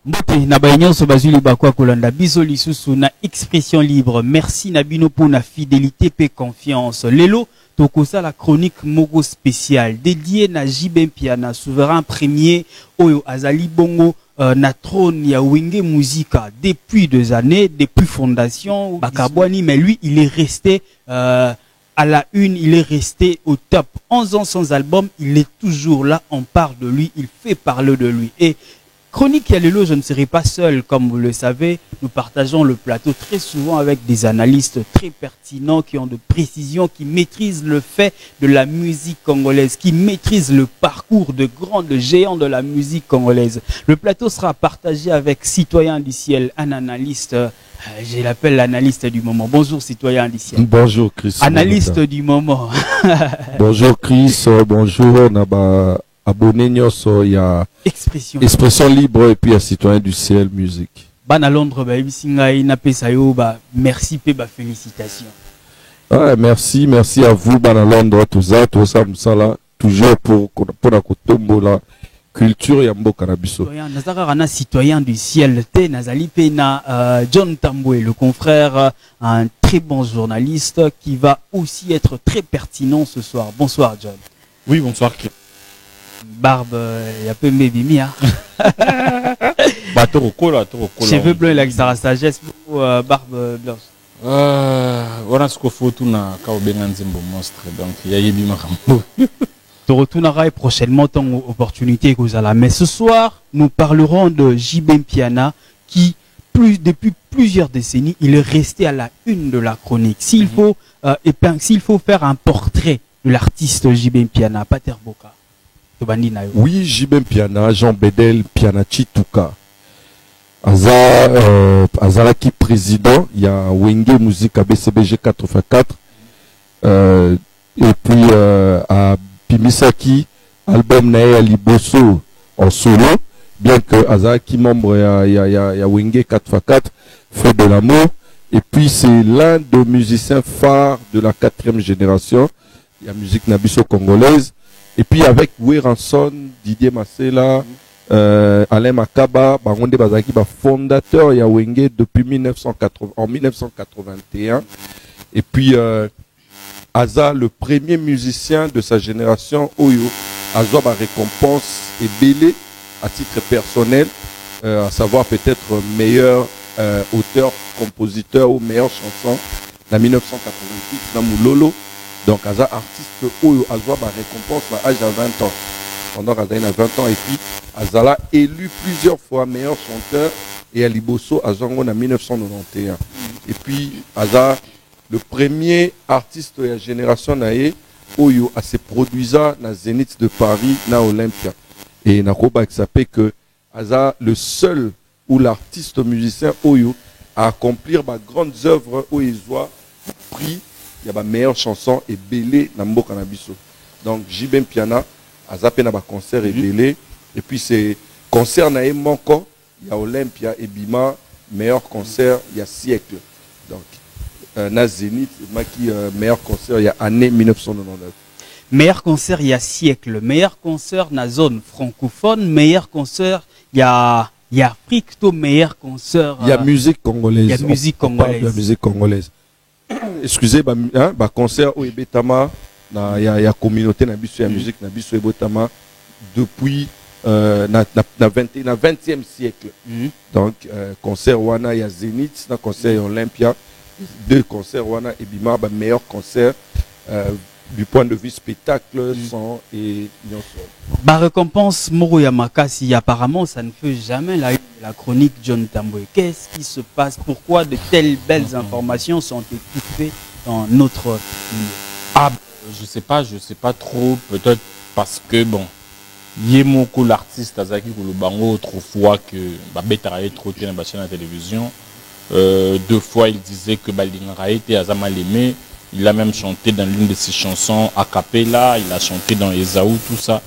Mbote na baignon so bazuli bakwa kolanda biso lisusu na expression libre. Merci Nabino pour na fidélité et confiance. Lelo tokosa la chronique mogo spéciale dédiée na Jibem Piana souverain premier oyo azali bongo na trône ya Wenge Musica depuis 2 années, depuis fondation Bakabwani, mais lui il est resté à la une, il est resté au top. 11 ans sans album, il est toujours là, on parle de lui, il fait parler de lui. Et Chronique Yalelo, je ne serai pas seul, comme vous le savez. Nous partageons le plateau très souvent avec des analystes très pertinents qui ont de précision, qui maîtrisent le fait de la musique congolaise, qui maîtrisent le parcours de grands, de géants de la musique congolaise. Le plateau sera partagé avec Citoyen du Ciel, un analyste, je l'appelle l'analyste du moment. Bonjour Citoyen du Ciel. Bonjour Chris. Analyste du moment. Bonjour Chris, bonjour Naba. Abonné nyonso ya expression libre et puis à Citoyen du Ciel musique. Bana Londres ba ibisingai na pesa yo ba merci pe ba félicitations. Ouais, merci à vous Bana Londres tout ça musala toujours pour la kotombo la culture ya mboka na biso. Nazaka na Citoyen du Ciel te nazali pe na John Tambwe, le confrère, un très bon journaliste qui va aussi être très pertinent ce soir. Bonsoir John. Oui, bonsoir. Barbe, il y a peu mbébimi hein. Cheveux blancs, il a sa sagesse ou barbe blanche. Voilà ce qu'il faut tout na kaobenganzimbo monstre donc il y a yebima rambo. Tu retourneras prochainement ton opportunité que vous allez. Mais ce soir, nous parlerons de Jibem Piana qui depuis plusieurs décennies, il est resté à la une de la chronique. S'il faut faire un portrait de l'artiste Jibem Piana, Pater Boka. Oui, Jibem Piana, Jean Bedel Piana Chituka. Azalaki président, il y a Wenge Musica BCBG 84. Et puis à Pimisaki, album Nae Liboso en solo. Bien que Azalaki membre, il y a Wenge 4x4, fait de l'amour. Et puis c'est l'un des musiciens phares de la 4e génération. Il y a musique nabiso congolaise. Et puis avec Weranson, Didier Masela, Alain Makaba, Baronde Bazaki, fondateur ya Wenge depuis 1981. Et puis Aza, le premier musicien de sa génération, Oyo, Aza ba récompense et belé à titre personnel, à savoir peut-être meilleur auteur, compositeur ou meilleure chanson en 1988 dans Moulolo. Donc, Aza artiste Oyo Azwa ba récompense à l'âge de 20 ans. Pendant Aza a 20 ans et puis Azala élu plusieurs fois meilleur chanteur et à Liboso Azango en 1991. Et puis Aza le premier artiste de la génération naé Oyo a se produisa na Zénith de Paris na Olympia. Et na koba qui s'appelle que Aza le seul ou l'artiste musicien Oyo à accomplir ma grandes œuvres Oyo prix. Il y a ma meilleure chanson et belé na mboka na biso. Donc Jibem Piana azape na ba concert et belé et puis c'est concert na moko il y a Olympia et Bima meilleur concert il y a siècle. Donc na Zénith maki meilleur concert il y a année 1999. Meilleur concert il y a siècle, meilleur concert na zone francophone, meilleur concert il y a Afrique, tout meilleur concert il y a musique congolaise. Il y a musique congolaise. Il y a musique congolaise. Excusez bah concert au Ebetama na ya communauté na biso ya musique na biso Ebetama depuis na 20e siècle. Donc concert wana ya Zénith na concert Olympia, 2 concerts wana Ebima ba meilleur concert du point de vue spectacle, son et bah récompense Moro Yamakasi, apparemment ça ne fait jamais la chronique John Tambwe. Qu'est-ce qui se passe? Pourquoi de telles belles informations sont étouffées dans notre milieu? Ah, je sais pas trop, peut-être parce que bon, Yemoko l'artiste Azaki Kouloubango autrefois que Babetaraye trop dans la chaîne de télévision, 2 fois il disait que Balingara était Azama Lemé. Il a même chanté dans l'une de ses chansons a cappella, il a chanté dans Esaou, tout ça.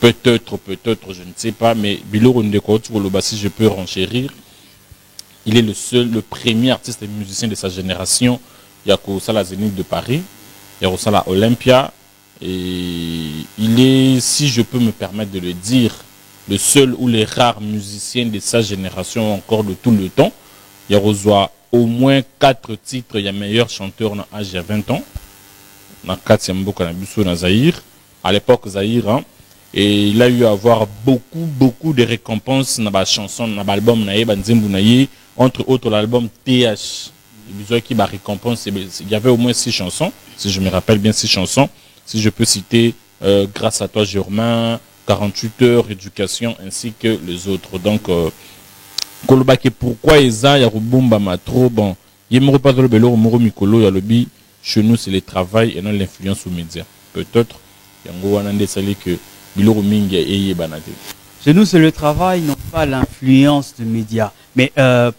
Peut-être, je ne sais pas, mais Bilo Rondeko, si je peux renchérir, il est le premier artiste et musicien de sa génération. Il y a la Zénith de Paris, il y a la Olympia, et il est, si je peux me permettre de le dire, le seul ou les rares musiciens de sa génération encore de tout le temps. Il y a reçoit au moins 4 titres, il y a meilleur chanteur dans l'âge de 20 ans. Dans 4 na Zaïre. À l'époque, Zaïre, hein, et il a eu à avoir beaucoup de récompenses dans la chanson, dans l'album, entre autres l'album TH. Qui m'a récompense, il y avait au moins 6 chansons, si je me rappelle bien 6 chansons. Si je peux citer Grâce à toi, Germain, 48 heures, Éducation, ainsi que les autres. Donc, Kolobake, pourquoi Eza, Yarubumba, Matro, bon, il me repasse le bélo, Moro Mikolo, Yalobi, chez nous, c'est le travail et non l'influence aux médias. Peut-être, Yango Wanande Sali que Biloro Mingi et Banade. Chez nous, c'est le travail, non pas l'influence des médias. Mais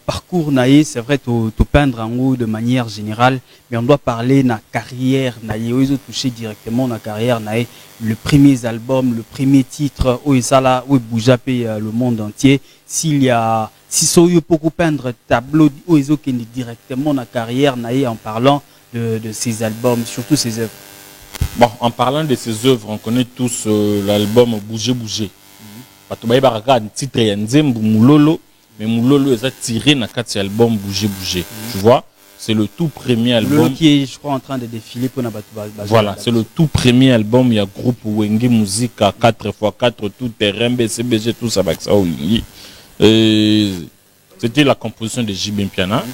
parcours naïe, c'est vrai, tu peindre en haut de manière générale, mais on doit parler de la carrière naïe. Ils ont touché directement la carrière naïe. Le premier album, le premier titre, où ça là, où bouge le monde entier. S'il y a, si soyez beaucoup peindre tableau, où ils ont directement la carrière naïe en parlant de ces albums, surtout ces œuvres. Bon, en parlant de ces œuvres, on connaît tous l'album Bouger Bouger. Batubaye baraka un titre ya Nzembo Moulolo, mais Moulolo est tiré dans 4 albums Bouger Bouger. Tu vois, c'est le tout premier album. Moulolo qui est, je crois, en train de défiler pour Nabatuba. Voilà, c'est le tout premier album. Il y a groupe Wenge Musique à 4x4, tout terrain, BCBG, tout ça. C'était la composition de Jibem Piana.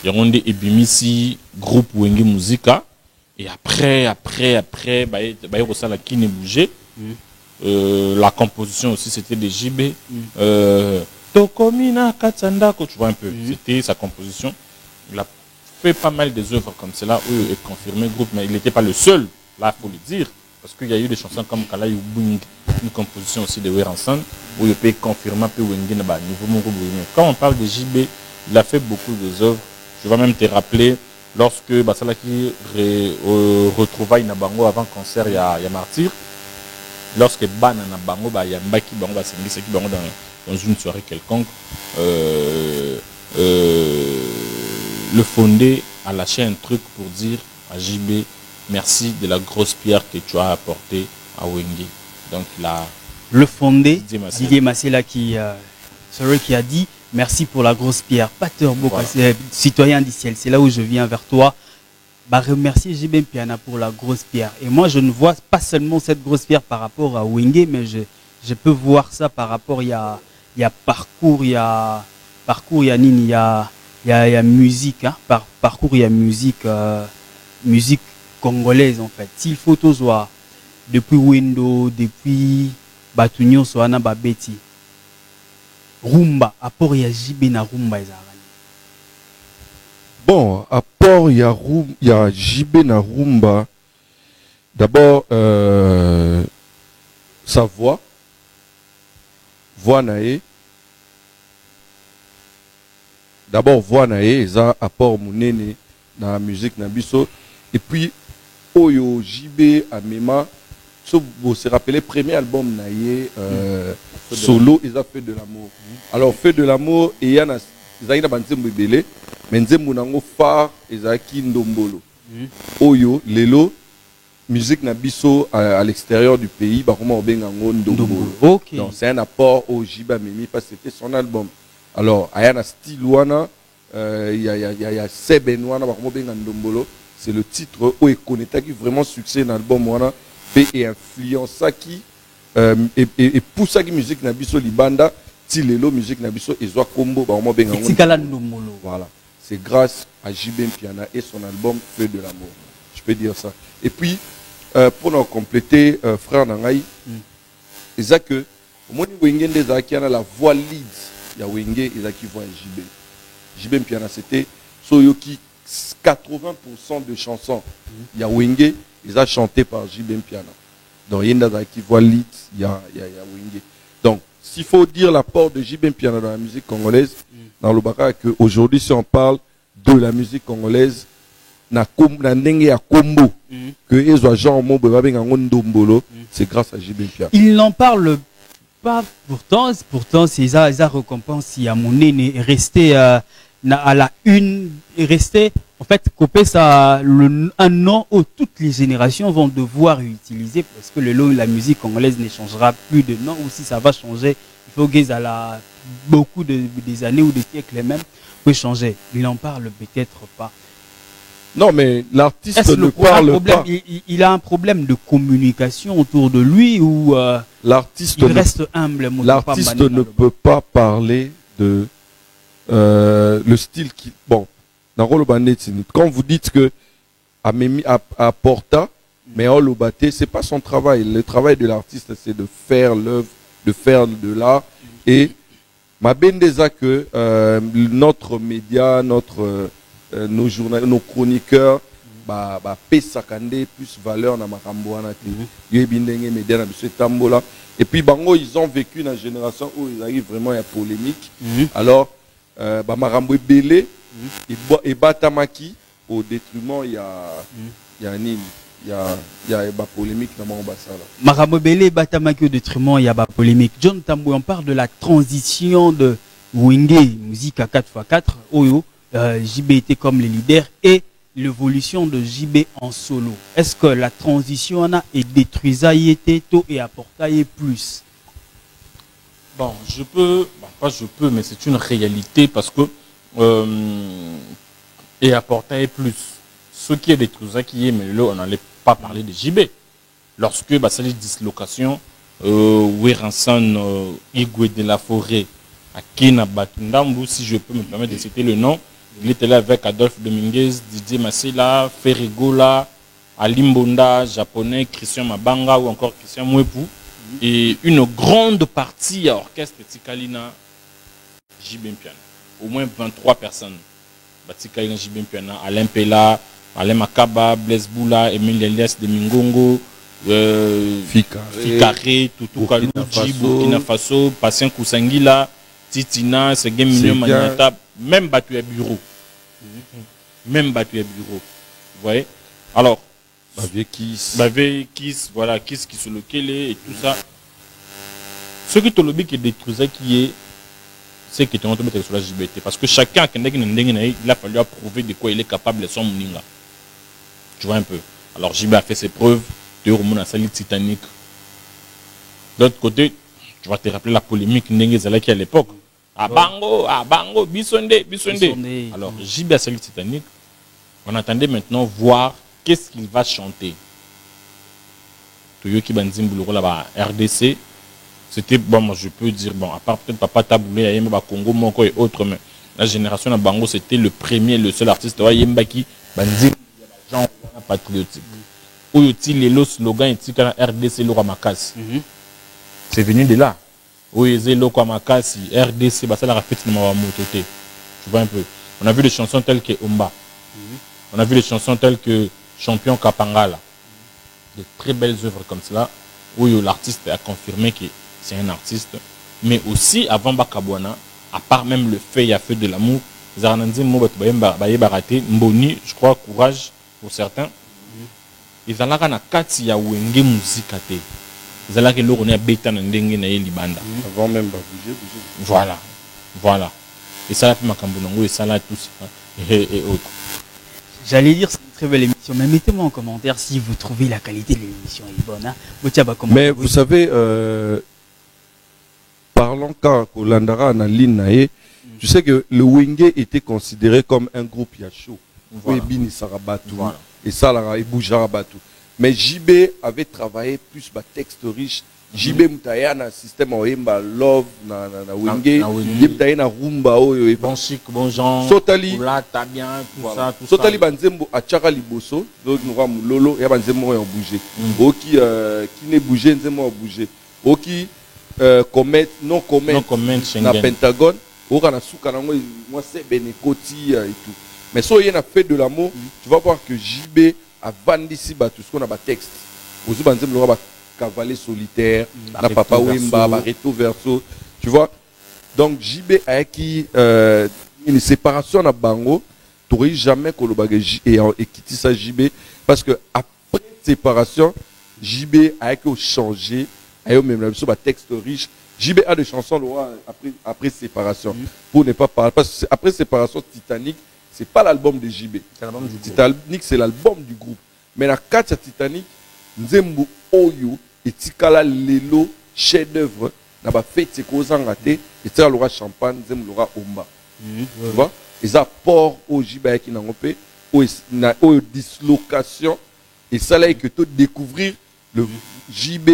Il y a des Ebimisi, groupe Wenge Musica. Et après, il y a la Kine Bouger. La composition aussi c'était de JB. Tokomina Katsanda, tu vois un peu. C'était sa composition. Il a fait pas mal des œuvres comme cela où il est confirmé groupe, mais il n'était pas le seul. Là, il faut le dire. Parce qu'il y a eu des chansons comme Kala Yubung, une composition aussi de Weransan, où il peut confirmer un peu Wengi Naba niveau mon groupe. Quand on parle de JB, il a fait beaucoup d'œuvres. Je vais même te rappeler, lorsque Basalaki retrouvaille Nabango avant concert, il y a Martyr. Lorsque Banana Bango, il y a Mbaki Bango, dans une soirée quelconque, le fondé a lâché un truc pour dire à JB, merci de la grosse pierre que tu as apportée à Wengi. Donc là, le fondé, Didier Massela qui a dit merci pour la grosse pierre. Pateur Boka, voilà. Citoyen du ciel, c'est là où je viens vers toi. Bah, remercier JB Piana pour la grosse pierre. Et moi, je ne vois pas seulement cette grosse pierre par rapport à Wenge, mais je peux voir ça par rapport, il y a parcours, il y a nini, il y a musique, hein, parcours, il y a musique, musique congolaise, en fait. S'il faut tout soit depuis Wendo, depuis Batunyo, Soana Babeti, Rumba, apport, il y a JB na Rumba, bon, apport, il y a JB na Rumba. D'abord, sa voix nae. D'abord, voix nae, ça apport monene dans la musique na biso. Et puis, Oyo JB Amema, vous se rappelez, premier album nae, solo, ils ont fait de l'amour. Alors, fait de l'amour, et il y a Zaïna Banzembo Bele, mais Nzembo Nango Phare et Zaki Ndombolo. Oyo, Lelo, musique Nabiso à l'extérieur du pays, Baroma Obengango Ndombolo. Okay. Donc c'est un apport au Jiba Mimi parce que c'était son album. Alors, il y a un style Wana, il y a Seben Wana, Baroma Obengango Ndombolo. C'est le titre où il connaît qui vraiment succès dans l'album Wana et influence qui et pour ça qui musique Nabiso Libanda. Lelo musique nabiso et Zoa Combo voilà, c'est grâce à JB Piana et son album Feu de l'amour, je peux dire ça. Et puis pour nous compléter, frère Nangaï, c'est ça que au moins Wenge des Akiana la voix lead, il y a Wenge et qui voit JB Piana, c'était Soyoki 80% de chansons, il y a Wenge, ils ont chanté par JB Piana. Donc il y a qui voit lead, il y a Wenge. Donc s'il faut dire l'apport de JB Piana dans la musique congolaise, dans le Baka, qu'aujourd'hui, si on parle de la musique congolaise, c'est grâce à JB Piana. Il n'en parle pas, pourtant, c'est ça récompense. Il y a mon nez est resté à la une, est resté En fait, Copé, ça un nom où toutes les générations vont devoir utiliser parce que la musique congolaise ne changera plus de nom ou si ça va changer, il faut qu'ils aient beaucoup des années ou des siècles même pour changer. Il n'en parle peut-être pas. Non, mais l'artiste ne parle pas. Il a un problème de communication autour de lui ou il reste humble. L'artiste ne peut pas parler de le style qui... Bon. Quand vous dites que à Porta, mais c'est pas son travail. Le travail de l'artiste, c'est de faire l'œuvre, de faire de l'art. Et ma bendeza que notre média, nos journalistes, nos chroniqueurs, pesakande plus valeur na makambo wana te. Yebindenge média na biso tambola. Et puis bango ils ont vécu dans une génération où ils arrivent vraiment à polémique. Alors makambo belé et batamaki au détriment il y a polémique dans mon bassin là. Maramobele batamaki au détriment il y a polémique. John Tambou on parle de la transition de Wenge musique à 4x4 Oyo JB était comme les leaders et l'évolution de JB en solo. Est-ce que la transition a et détruisait tôt et apportait plus? Bon, pas je peux, mais c'est une réalité parce que et apporter plus. Ce qui est détruit, qui est, mais là, on n'allait pas parler de JB. Lorsque c'est les dislocations, Weranson, Igwe de la Forêt, à Kina Batundambu, si je peux me permettre de citer le nom, il était là avec Adolphe Dominguez, Didier Massila, Ferrigola, Alimbonda, japonais, Christian Mabanga ou encore Christian Mwepu. Et une grande partie à orchestre Tikalina, JB Piano. Au moins 23 personnes. Tikalina, JB Piano, Alain Pella, Alain Makaba, Blaise Boula, Emile Elias de Mingongo, Fikare, Toutou Kalouji, Burkina Faso, Patient Koussangila, Titina, Segem Mignon Maniata, même battu à bureau. Même battu à bureau. Vous voyez? Alors, Kiss, voilà, Kiss qui se le kélé et tout ça. Ce que Tolobi qui détruisait qui est, c'est que tu es tombé sur la JBT. Parce que chacun, il a fallu prouver de quoi il est capable de son mouninga. Tu vois un peu. Alors JB a fait ses preuves. Tu es au salle Titanic. De l'autre côté, tu vas te rappeler la polémique qui à l'époque. Ah bango, bisonde. Alors JB a salle Titanic. On attendait maintenant voir qu'est-ce qu'il va chanter. Toyoki Banzimboulou là-bas, RDC. C'était, bon, moi je peux dire, bon, à part peut-être Papa Taboulé, Yemba Congo, Moko et autres, mais la génération de Bango, c'était le premier, le seul artiste, Yemba qui, Banzim, genre patriotique. Oyoti, le slogan, et tika RDC, Lora Makasi. C'est venu de là. Oyeze, Loko Makasi, RDC, bah ça la rafette de Mawamotote. Tu vois un peu. On a vu des chansons telles que Omba. On a vu des chansons telles que Champion Kapangala. De très belles œuvres comme cela, où l'artiste a confirmé que c'est un artiste. Mais aussi, avant Bakabouana, à part même le fait, il y a fait de l'amour, Zarnanzi Mboni, je crois, courage pour certains. Ils ont la kati ya wenge musique. Ils ont la a bêta n'endenge na libanda. Avant même bouger. Voilà. Et ça, la fait Makambonango, et ça, là, tout ça, et autres. J'allais dire c'est une très belle émission, mais mettez-moi en commentaire si vous trouvez la qualité de l'émission est bonne. Hein? Mais vous savez, parlons quand Kolandara en ligne, tu sais que le Wenge était considéré comme un groupe Yachou. Voilà. Et ça, là, et Boujarabatu. Mais JB avait travaillé plus bas texte riche. JB Moutaya na système Oemba Love na Wenge. JB na Rumba Oyo. Bon chic, bon genre. Sotali. Là, t'as bien, tout ça. Sotali Banzembo à Chara Liboso. Donc nous avons Lolo et Banzembo ont bougé. Oki qui n'est bougé, Nzembo a bougé. Oki non comment na Pentagone. Oka na Souka na moi c'est Benekoti et tout. Mais si on a fait de l'amour, tu vas voir que JB a vendu ici tout ce qu'on a texte. Aux Banzembo a Cavalier solitaire, na Papa Wemba, Reto Verso, tu vois. Donc JB a acquis une séparation à Bango, tu n'aurais jamais et quitté ça JB parce que après séparation, JB a changé, a eu même la texte riche. JB a des chansons après séparation pour ne pas parler parce que après séparation Titanic, c'est pas l'album de JB. C'est l'album du groupe. Titanic, c'est l'album du groupe. Mais la 4 Titanic, Nzembo Oyo, et Tikala Lelo, chef-d'œuvre, n'a pas fait ses causes en raté, et ça l'aura champagne, Nzembo l'aura Omba. Tu vois? Et ça, port au JB qui n'a pas au dislocation, et ça là, que tout découvrir le JB,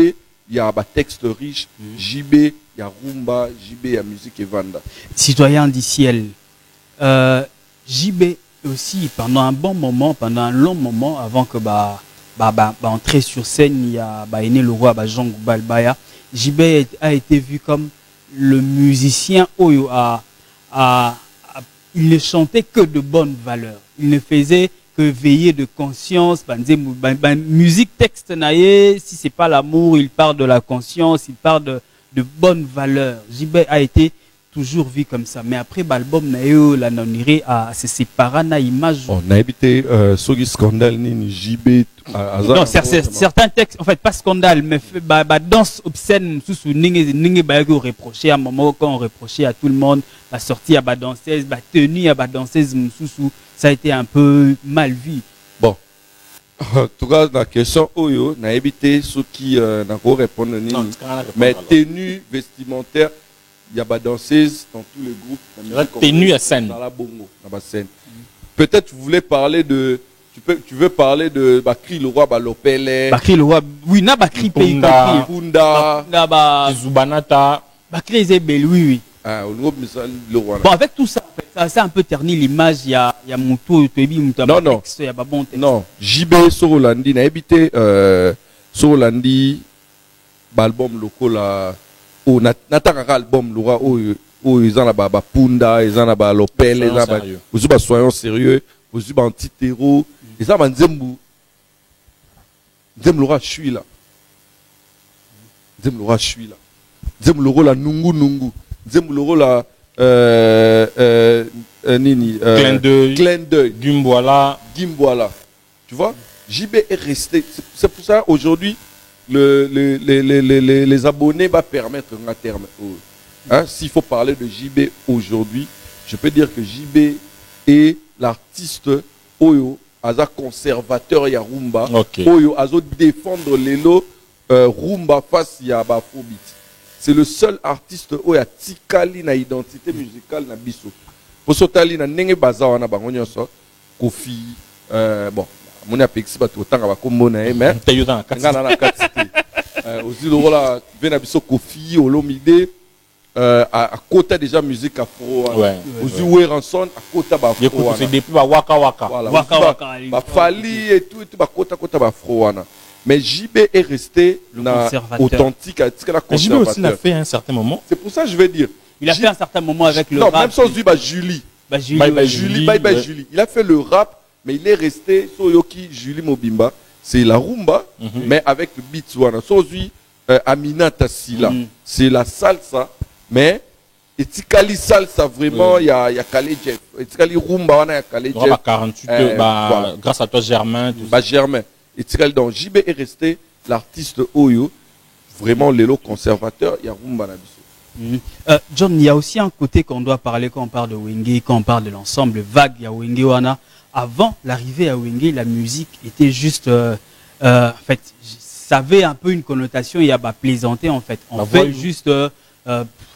il y a un texte riche, JB, il y a rumba, JB, il y a musique et vanda. Citoyen du ciel, JB aussi, pendant un bon moment, pendant un long moment, avant que entrer sur scène, il y a Aîné le roi, Jean Balbaya, JB a été vu comme le musicien Oyo il ne chantait que de bonnes valeurs. Il ne faisait que veiller de conscience. Musique, texte, naïe, si c'est pas l'amour, il parle de la conscience, il parle de bonnes valeurs. JB a été toujours vu comme ça. Mais après, l'album naïe, la noniré à se séparer na image. On a évité Sogi Scandale, ni JB. Non, certains textes, en fait, pas scandale, mais danse obscène, sous n'ingé reproché à un moment quand on reprochait à tout le monde la sortie à danseuse, tenue à danseuse, ça a été un peu mal vu. Bon, en tout cas, la question Oyo, on a évité ceux qui n'ont pas répondu, mais tenue vestimentaire, il y a danseuse dans tous les groupes. Tenue à scène. Dans la bongo, dans la scène. Peut-être vous voulez parler de. Tu veux parler de Bakri le roi Balopele. Bakri le roi, oui, na Bakri pays Punda. Zubanata. Bakri Zebel, oui. Ah, le roi. Bon, avec tout ça, en fait, ça a un peu terni l'image. Il y a Moutou, non. Il y a bon texte. Non, JB Sorolandi n'a habité Sorolandi, l'album local là. Oh, n'attends album le roi. Oh, ils en ont Punda, ils en ont Balopele, ils ont soyons sérieux, ils ont anti-terreau. Et ça, Nzembo Laura, je suis là. Nzembo Laura, je suis là. Nzembo Laura, la Nungu. Nzembo Laura, la Nini. Clin d'œil. Gimboala. Tu vois, JB est resté. C'est pour ça, aujourd'hui, les abonnés va permettre un terme. Hein, s'il faut parler de JB aujourd'hui, je peux dire que JB est l'artiste Oyo. Aza conservateur ya rumba, Oyo azo défendre l'élo rumba face ya Afrobeat. C'est le seul artiste Oyo tikali na identité musicale na biso. Posotali na nenge bazawa na bango nyonso, Kofi bon, moni apexi bato tanga ba kombo na mais ngana na katite. Aussi le la vena biso Kofi Olomide à côté déjà musique afro aux Weranson à côté ba afro c'est depuis ba waka ba Fali et tout ba côté ba afro mais JB est resté authentique mais JB aussi l'a fait à un certain moment. C'est pour ça que je vais dire il a fait un certain moment avec le rap. Non, même sans lui Julie. Julie. Il a fait le rap mais il est resté Soyoki Julie Mobimba, c'est la rumba mais avec le beat wana. Sans lui Amina Tassila, c'est la salsa. Mais etikali salsa vraiment il y a Kale Jeff etikali rumba wana ya Kale Jeff 48 voilà. Grâce à toi Germain Germain etikali donc JB est resté l'artiste Oyo vraiment l'élo conservateur il y a rumba na biso. John, il y a aussi un côté qu'on doit parler quand on parle de Wenge, quand on parle de l'ensemble vague il y a Wenge wana. Avant l'arrivée à Wenge, la musique était juste en fait ça avait un peu une connotation il y a plaisanter en fait on fait juste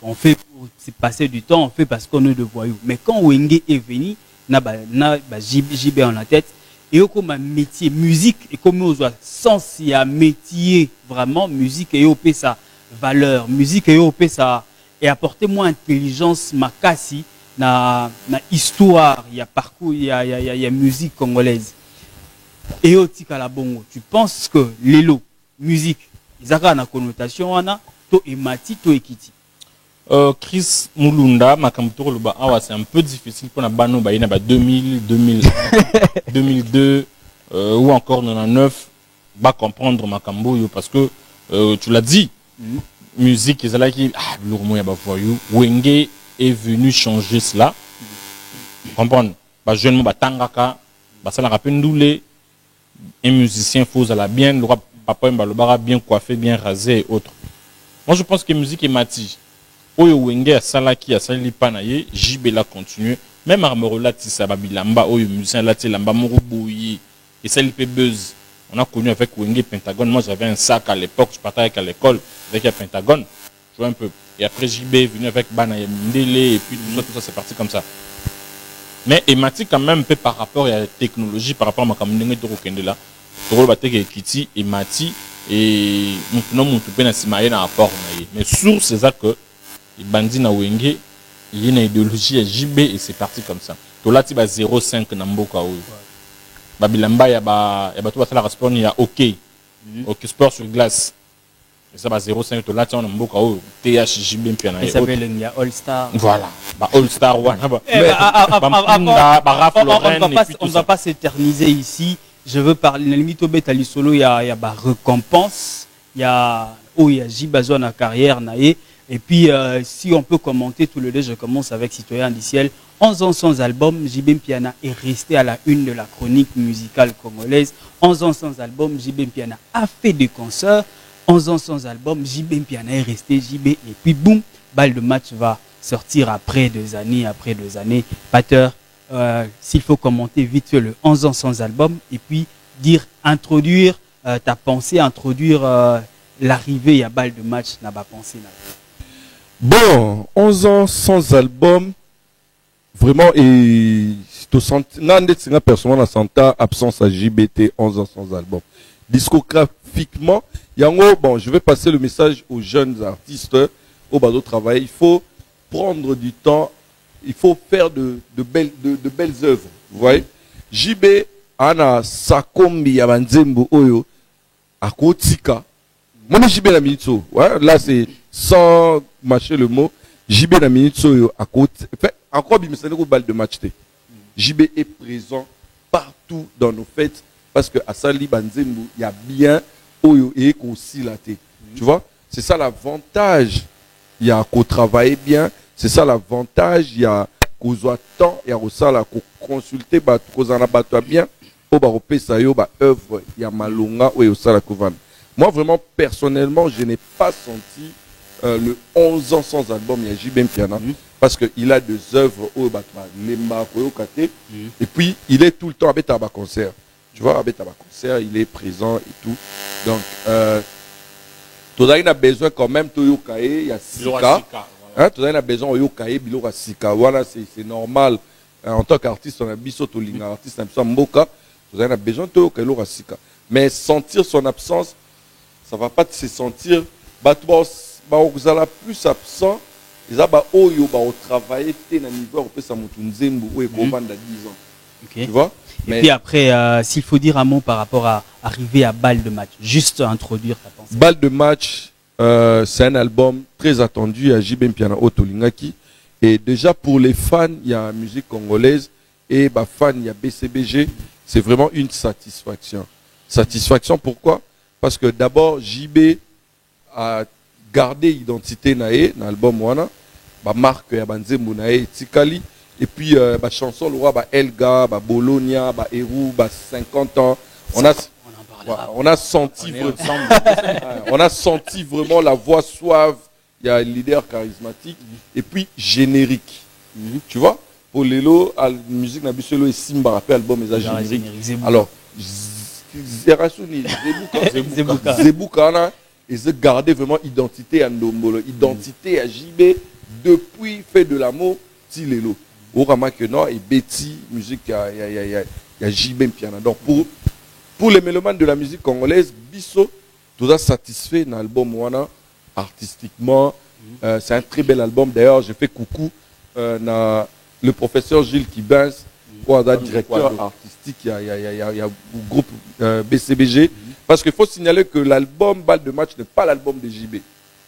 on fait pour passer du temps, on fait parce qu'on est de voyous. Mais quand Wenge est venu, JB en la tête, et comme un métier, musique, et comme on voit, sens, il y a métier, vraiment, musique, et on paie sa valeur, musique, et on paie sa, et apporter moins intelligence, makasi, na histoire, il y a parcours, il y a musique congolaise. Et au Tikala Bongo, tu penses que l'élo, musique, ils ont une connotation, to emati, to ekiti. Chris Mulunda, Makamutoro Luba Awa, c'est un peu difficile pour la Bano Baïna 2000, 2001, 2002 ou encore 99 va comprendre Makambo parce que tu l'as dit, musique, ils allaient qui Wenge est venu changer cela. Comprendre, jeune Batangaka, ça la rappelle Ndoulé, un musicien faux à la bien, le papa Mbalobara bien coiffé, bien rasé et autres. Moi je pense que musique est mati. Oyo Wenge a Salaki a Sali Panaye, JB l'a continué. même armero là ça va bilamba oyo musicien là lamba moko boyi et ça il fait buzz. On a connu avec Wenge Pentagone. Moi j'avais un sac à l'époque, je partais avec à l'école avec un Pentagone. Je vois un peu. Et après JB est venu avec Bana Mdele et puis tout ça c'est parti comme ça. Mais Emati quand même un peu par rapport à la technologie, par rapport à ma communauté de Rokendela. Toro Bateke Kiti, Emati et maintenant mon toupé na simaye na rapport. Mais sur ces actes que les bandits na Wenge, il y a une idéologie à JB et c'est parti comme ça. Tolati ba 0,5 na mboka oyo. Babilamba ya ba tout va faire la sport il y a OK. OK sport sur glace. Et ça va 0,5 to là on a mboka o THJB piana. Il s'appelle il All Star. Voilà. Ba All Star one. On ne va pas s'éterniser ici. Je veux parler la limite au Betali solo il y a ba récompense, il y a Jibazo na carrière naé et puis si on peut commenter tout le deux, je commence avec Citoyen Indiciel. 11 ans sans album, JB Piana est resté à la une de la chronique musicale congolaise. 11 ans sans album, JB Piana a fait des concerts. 11 ans sans album, JB Piana est resté JB. Et puis boum, Balle de match va sortir après 2 années. Pater, s'il faut commenter vite fait le 11 ans sans album et puis introduire ta pensée, introduire l'arrivée à Balle de match, n'a pas pensé. Bon, 11 ans sans album. Vraiment, et personnellement, la absence à JBT 11 ans sans album. Discographiquement, bon, je vais passer le message aux jeunes artistes au bas de travail. Il faut prendre du temps, il faut faire de belles œuvres. Vous voyez? JB, Ana Sakombi, Yabanzembo, Oyo, Akotika. Moi, JB la minute. Ouais, là, c'est sans mâcher le mot. JB la minute, Oyo, Akotika. Encore une balle de match. JB est présent partout dans nos fêtes parce que à Sali Banzembo, il y a bien Oyo et aussi la thé. Tu vois, c'est ça l'avantage. Il y a qu'au travailler bien, c'est ça l'avantage. Il y a qu'au soit temps, il y a aussi la consulter, qu'aux en abattoir bien, au baropé ça yo ba œuvre, il y a malonga ou au ça la couvane. Moi vraiment personnellement, je n'ai pas senti le 11 ans sans album, il y a JB Piana. Parce qu'il a des œuvres au Lemba, et puis il est tout le temps avec Taba Concert. Tu vois, avec Taba Concert, il est présent et tout. Donc, tout ça, il a besoin quand même de Yokae, il y a Sika. Tout ça, il a besoin de Yokae, Bilora Sika. Voilà, c'est normal. En tant qu'artiste, on a biso Tolinga, artiste, on a Mboka. Tout ça, il a besoin de Yokae, Bilora Sika. Mais sentir son absence, ça ne va pas se sentir. Vous allez plus absent. Ils ont travaillé à niveau on peut s'amutunzembo ou vendre à 10 ans. Tu vois? Et puis après, s'il faut dire un mot par rapport à arriver à Balle de match, juste introduire ta pensée. Balle de match, c'est un album très attendu à JB Piana Otolingaki. Et déjà pour les fans, il y a la musique congolaise et fans, il y a BCBG. C'est vraiment une satisfaction. Satisfaction pourquoi? Parce que d'abord, JB a garder identité nae dans l'album wana marque ya banzembo nae tikali et puis chanson le roi Elga Bologna Eru 50 ans on a senti on a senti vraiment la voix suave, il y a un leader charismatique et puis générique. Tu vois, pour Lelo la musique na bisolo et Simba rappel album les générique. Alors Zebuka et se garder vraiment identité à Ndombolo, identité à JB depuis fait de l'amour Tilelo. Au que non et Betty musique il y a JB Piana. Donc pour les mélomanes de la musique congolaise, Bisso tout ça satisfait dans l'album Wana artistiquement. C'est un très bel album. D'ailleurs, je fais coucou le professeur Gilles Kibens, directeur artistique, il y a le groupe BCBG. Parce qu'il faut signaler que l'album Balle de match n'est pas l'album de JB.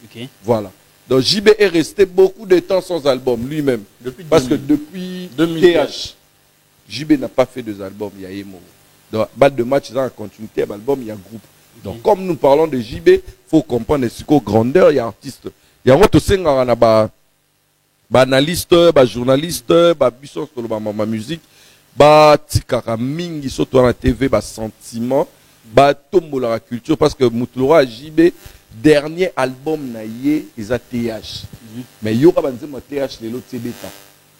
Okay. Voilà. Donc JB est resté beaucoup de temps sans album lui-même. Parce que depuis 2000, JB n'a pas fait deux albums. Il y a Emo. Donc Balle de match, c'est en continuité. L'album, il y a groupe. Donc comme nous parlons de JB, il faut comprendre ce qu'au grandeur, il y a artiste. Il y a un analyste, journaliste, bisous sur ma musique, tikara mingi surtout la TV, sentiment. Tombola la culture parce que Moutoura JB dernier album naïe ils a TH mais il y aura banzema TH les lots bêta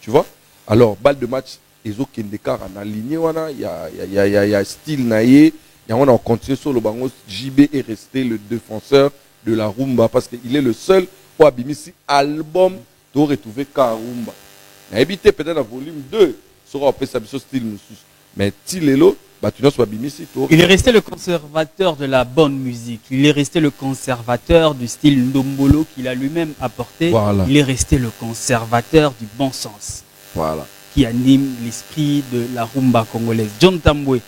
tu vois Alors, balle de match, ils ont en aligné, il y a style naïe, on a continué sur le bango. JB est resté le défenseur de la rumba parce qu'il est le seul pour abimisi album de retrouver Karumba. Il a évité peut-être un volume 2 sur un peu sa style, mais Tilelo, il est resté le conservateur de la bonne musique. Il est resté le conservateur du style Ndombolo qu'il a lui-même apporté. Voilà. Il est resté le conservateur du bon sens. Voilà. Qui anime l'esprit de la rumba congolaise. John Tambwe,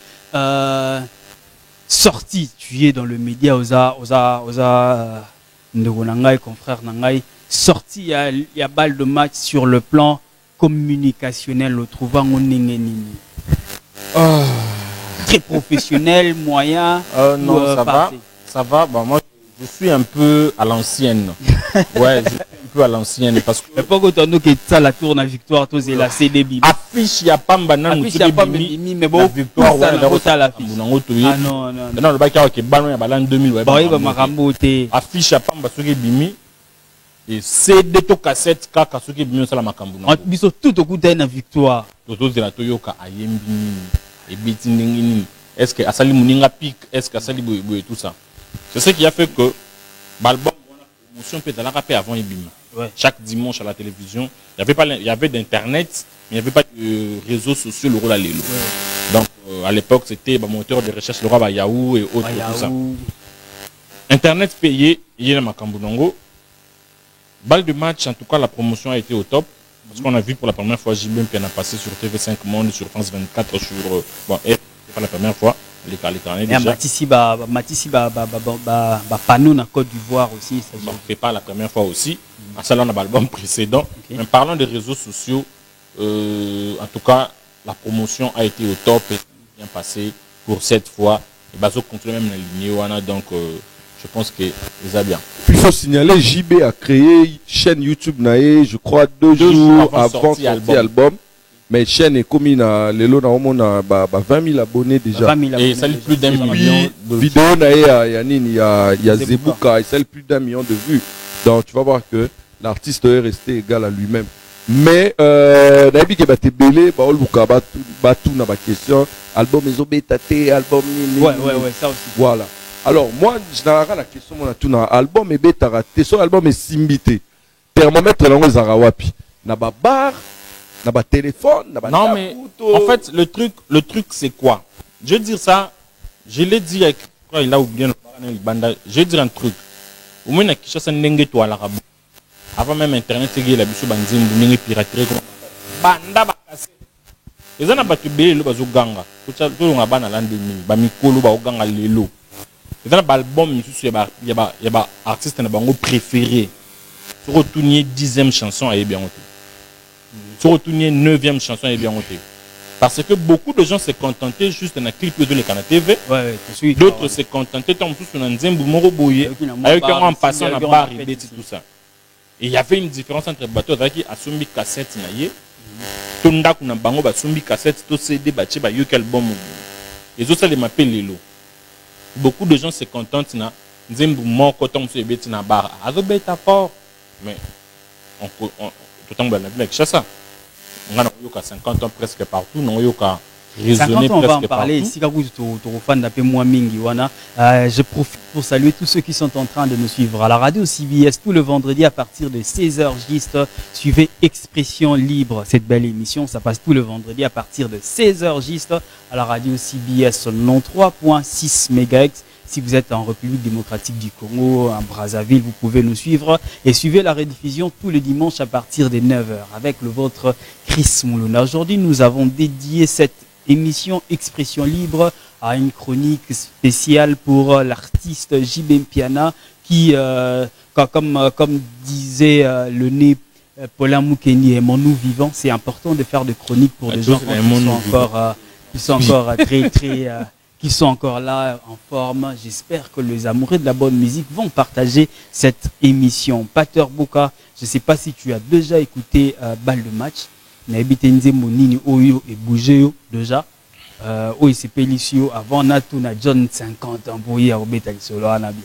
sorti, tu es dans le média, osa, Ndogonangai, confrère Nangai, sorti, il y a balle de match sur le plan communicationnel, le trouvant au Ningenini. Très professionnel, moyen. Non, ça va. Bon, moi, je suis un peu à l'ancienne. Ouais, je suis un peu à l'ancienne parce que. Mais pas que tu as la tourne à victoire, tu es la CDB. Affiche, il n'y a pas de affiche, il n'y a pas de mais bon, victoire, ça l'affiche. Ah non. Non, le bac qui est ballon, il y a ballon 2000. Affiche, il n'y a pas de bimi. Et CD to cassette, kaka soki bimi osala makambu. Biso tout au coup d'une victoire. Toto de la Toyoka ayembi. Est-ce que Asali Mouninga pique? Est-ce que Asali Boue tout ça? C'est ce qui a fait que l'album, la promotion peut être rappelée avant Ibimi. Ouais. Chaque dimanche à la télévision, il y avait d'internet, mais il n'y avait pas de réseaux sociaux, le rôle à l'élo. Ouais. Donc à l'époque, c'était moteur de recherche, le roi Yahoo et autres. Tout ça. Internet payé, il y a Makambunongo. Balle de match, en tout cas, la promotion a été au top. Parce qu'on a vu pour la première fois JB qui en a passé sur TV5 Monde, sur France 24, sur bon, c'est pas la première fois. Les carnets déjà. Matissi Panou na Côte d'Ivoire aussi. Bon, c'est pas la première fois aussi. À ça là on a l'album précédent. Okay. Mais parlant des réseaux sociaux, en tout cas la promotion a été au top et bien passé pour cette fois. Et Bazo continue même la lignée donc je pense que ça bien. Il faut signaler, JB a créé chaîne YouTube nae, je crois 2 jours avant sortie album. Mais chaîne est comme le lot na 20 000 abonnés déjà. 20 000 et ça plus d'1 million de vidéos nae, il y a Zebuka et ça plus d'1 million de vues. Donc tu vas voir que l'artiste est resté égal à lui-même. Mais nabi ke baté belé ba oluka ba tout na ba question album ezobétaté album ni. Ouais ça aussi. Voilà. Alors, moi, je n'ai pas la question, mon tout dans album et bêta raté. Son album est simbité. Thermomètre, là, on est zarawapi. N'a pas bar, n'a pas téléphone, n'a pas. Non, mais en fait, le truc, c'est quoi? Je vais dire ça, je l'ai dit avec, il a oublié le banda. Je vais dire un truc. Au moins, il y a un to à l'arabe. Avant même Internet, il y a la biche bandine, il y a piraterie. Banda bakase. Les gens n'ont pas tué le bazo ganga. Tout le monde a ban à l'an 2000. Bamikolo ba ganga lelo. Et dans l'album, il y a artiste préféré. Se retourner 10e chanson à bien noté. Se retourner 9e chanson à bien noté. Parce que beaucoup de gens se contentaient juste d'un clip de l'écran TV. D'autres se contentaient tant sur un Zembu Moroboye avec un passant à barre et tout ça. Et il y avait une différence entre bateau avec Asumbi cassette naïe. Tonda kuna bango basumbi cassette to CD bache ba yokel album. Et autres ça les m'appellent les lots. Beaucoup de gens se contentent na Nzembu moko tom so ebeti na bar azobeta fort mais on tout temps ben avec ça on a yoka 50 ans presque partout non yoka raisonner presque partout. On va en parler ici quand tu fan d'appel moi mingi wana je profite pour saluer tous ceux qui sont en train de nous suivre à la radio CBS tout le vendredi à partir de 16h juste suivez Expression Libre cette belle émission ça passe tout le vendredi à partir de 16h juste à la radio CBS 93.6 MHz. Si vous êtes en République démocratique du Congo, en Brazzaville, vous pouvez nous suivre et suivez la rediffusion tous les dimanches à partir des 9h avec le vôtre Chris Moulouna. Aujourd'hui, nous avons dédié cette émission Expression Libre à une chronique spéciale pour l'artiste JB Mpiana qui, comme disait le nez Paulin Moukeni et Mon Nous Vivant, c'est important de faire des chroniques pour des gens qui sont encore qui sont encore là en forme. J'espère que les amoureux de la bonne musique vont partager cette émission. Pater Boka, je ne sais pas si tu as déjà écouté Balle de match. Nabitenze Monini Oyo et Bougéo déjà. Oui, c'est Pélicio avant Natuna John 50 ans pour y avoir solo Anabia.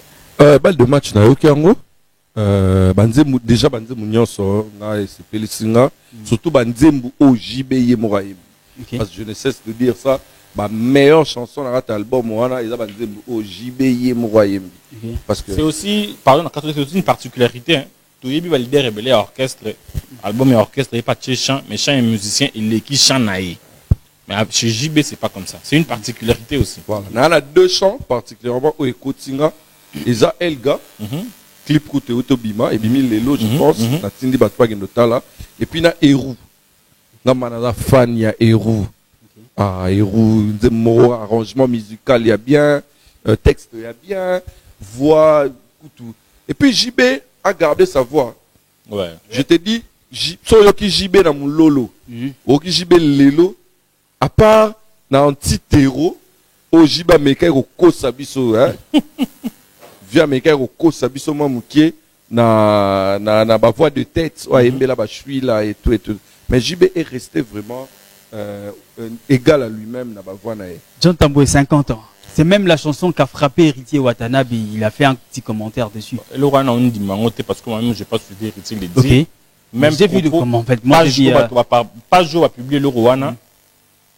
Balle de match, n'a aucun mot. banzembu déjà banzembu nyonso nga esepeli singa surtout banzembu o JB Yemoraim. Parce que je ne cesse de dire ça, ma meilleure chanson dans cet album wana eza banzembu o JB Yemoraim. Parce que c'est aussi pardon, c'est aussi une particularité hein. Tout yebi va leader rebelle orchestre, album et orchestre et pas chant, mais chant et musicien il est qui chant naï. Mais chez JB c'est pas comme ça. C'est une particularité aussi. Voilà, on a deux chants particulièrement au Ekotinga, eza Elga. Clip Koute Otobima et Bimi Lelo je pense na Tindi Batwa Gendotala et puis na Eru na manana fan ya Eru ah Eru mo arrangement musical il y a bien texte il y a bien voix tout et puis JB a gardé sa voix ouais je te dis so yoki JB na mon lolo oki JB Lelo à part na anti-terreau au JB meka ko kosa biso hein via meka ko kosa biso mo mukie na ba voix de tête ou embela ba chui là et tout mais JB est resté vraiment égal à lui-même na ba voix na. John Tamboué 50 ans. C'est même la chanson qu'a frappé Héritier Watanabe, il a fait un petit commentaire dessus. Le roi on dit mangote parce que moi-même j'ai pas suivi Héritier le dit. Okay. Même j'ai vu de comment en fait moi j'ai pas jour à publier le roi.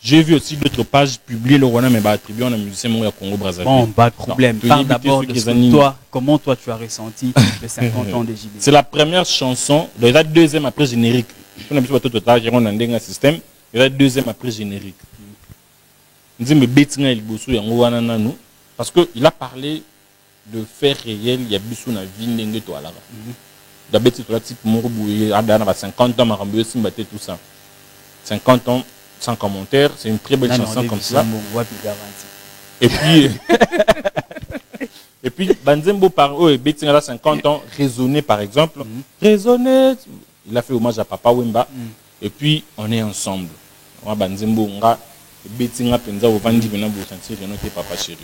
J'ai vu aussi d'autres pages publier le Rwanda, mais bah attribué à un musicien au Congo Brazzaville. Bon, pas de problème. Parle d'abord de toi. Comment toi tu as ressenti les 50 ans de JB? C'est la première chanson, la deuxième après générique. On a mis tout total, j'ai un système. La deuxième après générique. Nous disons mais Betinga il bosse sur Rwanda nous parce que il a parlé de faits réels. Il y a biso na vie n'engue toi là. D'abord c'est la type Morouboué, Adana 50 ans Maramboué Simbaté tout ça. 50 ans. Sans commentaire, c'est une très belle chanson comme ça. Et puis, Banzembo par Betinga 50 ans, Raisonner par exemple. Raisonner, il a fait hommage à Papa Wemba. Et puis, on est ensemble. Banzembo, Betinga Penza, au Vandi, venant vous sentir, je note Papa Chéri.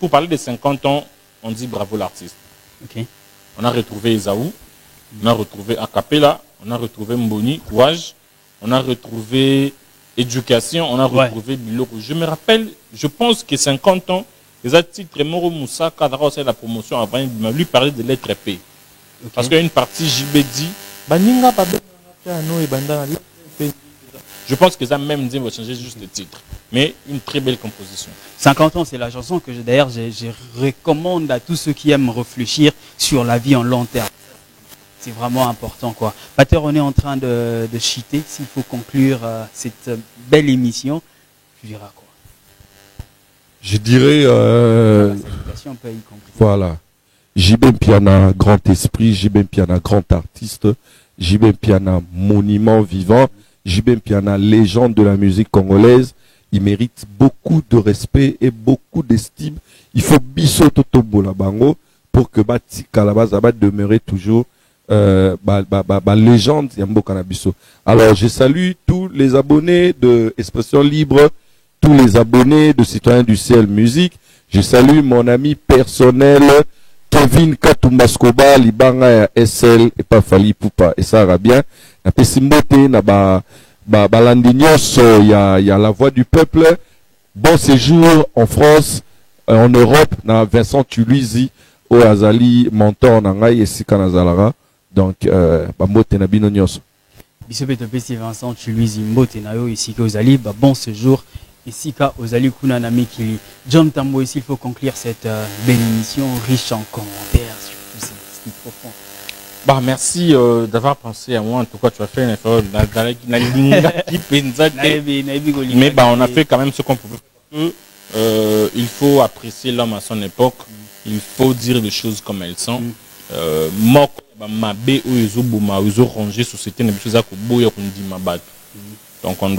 Pour parler de 50 ans, on dit bravo l'artiste. Okay. On a retrouvé Esaou, on a retrouvé Acapella, on a retrouvé Mboni, Courage, on a retrouvé Éducation, on a retrouvé Biloko. Je me rappelle, je pense que 50 ans, les titres Moro Moussa, Kadra, c'est la promotion avant, il m'a lui parlé de lettres P. Parce qu'il y a une partie JB dit, je pense que ça même dit, va changer juste le titre. Mais une très belle composition. 50 ans, c'est la chanson que d'ailleurs je recommande à tous ceux qui aiment réfléchir sur la vie en long terme. C'est vraiment important, quoi. Pater, on est en train de cheater. S'il faut conclure cette belle émission, tu diras quoi? Je dirais... on peut y conclure. Voilà. JB Piana, grand esprit. JB Piana, grand artiste. JB Piana, monument vivant. JB Piana, légende de la musique congolaise. Il mérite beaucoup de respect et beaucoup d'estime. Il faut biso totombo la bango pour que Bati Kalabaz va demeurer toujours légende Yambo Canabiso. Alors je salue tous les abonnés de Expression Libre, tous les abonnés de Citoyens du Ciel Musique. Je salue mon ami personnel Kevin Katumbaskoba, Libanga SL et pas Fali Poupa et ça ira bien. Na pesimbote na balandinios il y a la voix du peuple. Bon séjour en France, en Europe, na Vincent Tuluizi au Azali mentor nangai et Sikanazalara. Donc, Bambote na bino nyos. Bisobeto Pesti Vincent, tu lui Mbote na yo ici que Ozali, bon séjour ici qu'à Ozali Kuna Namikili. John Tambo, ici il faut conclure cette belle émission riche en commentaires sur tous ces profonds. Bah merci d'avoir pensé à moi. En tout cas, tu as fait un effort. Mais bah on a fait quand même ce qu'on pouvait. Il faut apprécier l'homme à son époque. Il faut dire les choses comme elles sont. Donc on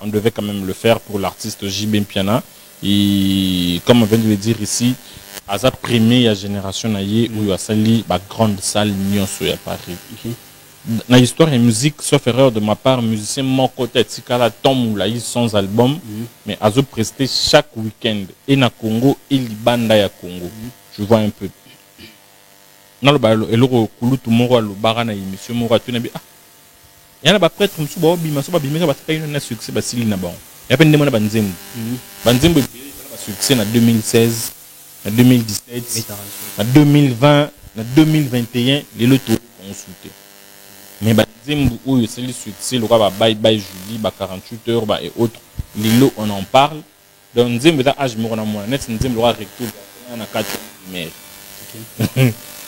devait quand même le faire pour l'artiste JB Piana. Et comme on vient de le dire ici, à sa première génération où il y a sali la grande salle nyonso à Paris. Dans l'histoire et musique, sauf erreur de ma part, musicien mon côté Tikala Tom ou laïs sans album, mais à zo presté chaque week-end et na Congo et Libanda ya Congo. Je vois un peu. Dans le bal et le kulu tout moro le barana émission moro tu nabi ah il y a ba prêtre musu ba bima so ba bima ba tayi na succès ba sili na bon ya peine demona banzembo banzembo ba succès na 2016 en 2017, en 2020, En 2021, les lots consultés. Mais Nzembo, où c'est le roi, bye Julie, 48 heures, et autres. Les lots, on en parle. Donc, Nzembo, âge mort en moins. Net, Nzembo, le roi recto, on a 4 primaires.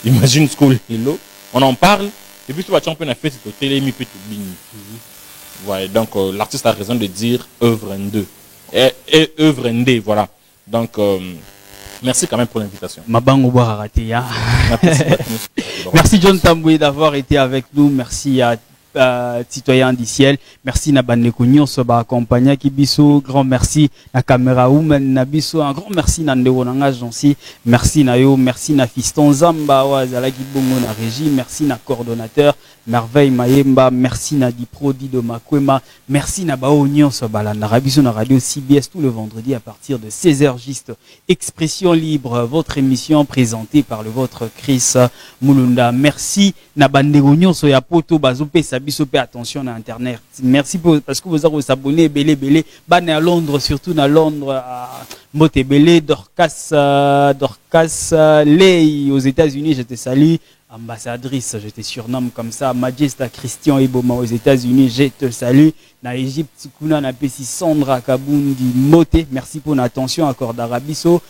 Imagine ce qu'on les lots. On en parle. Et puis, tu vas champion à fait, c'est au télé, mais puis tout bing. Ouais, donc, l'artiste a raison de dire œuvre N2. Et œuvre ND, voilà. Donc, merci quand même pour l'invitation. Merci John Tamboué d'avoir été avec nous. Merci à citoyen du ciel. Merci Nabane Kounyon Soba accompagné Kibiso. Grand merci na caméra woman Nabiso. Un grand merci na Ndeo Nanga Jansi. Merci na yo. Merci na Fiston Zamba Wazala Kibongo na régie. Merci na coordonnateur Merveille Mayemba. Merci na Dipro Dido Makwema. Merci na Bao Nyon Soba la Narabiso na radio CBS tout le vendredi à partir de 16h juste. Expression libre, votre émission présentée par le vôtre Chris Mulunda. Merci na Bandegonyon Soya Poto Bazope Sabisope attention à internet. Merci parce que vous avez vous abonné belé ban à Londres surtout à Londres à Motebele Dorcas Ley aux États-Unis, je te salue. Ambassadrice, je te surnomme comme ça. Majesta Christian Eboma aux États-Unis, je te salue. Na Égypte, Kuna na Pessi Sandra Kabundi Moté, merci pour l'attention accorde d'Arabiso.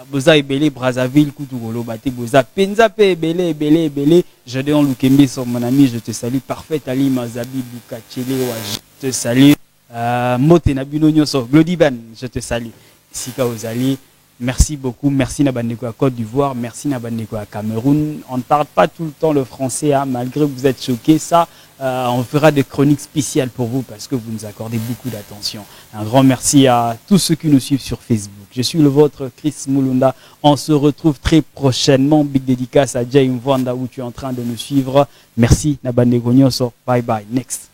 Boza Ebele Brazzaville, Koutouolo Bate Boza Penzape Ebele. Gédéon Lukembe sur mon ami, je te salue. Parfait Ali Mazabi Boukachele, je te salue. Moté Nabino Nyoso, Glodiban, je te salue. Sika Ozali. Merci beaucoup. Merci Nabandeko à Côte d'Ivoire. Merci Nabandeko à Cameroun. On ne parle pas tout le temps le français, hein, malgré que vous êtes choqués. Ça, on fera des chroniques spéciales pour vous parce que vous nous accordez beaucoup d'attention. Un grand merci à tous ceux qui nous suivent sur Facebook. Je suis le vôtre, Chris Mulunda. On se retrouve très prochainement. Big dédicace à Jay Mvanda où tu es en train de nous suivre. Merci Nabandeko Nyoso. Bye bye. Next.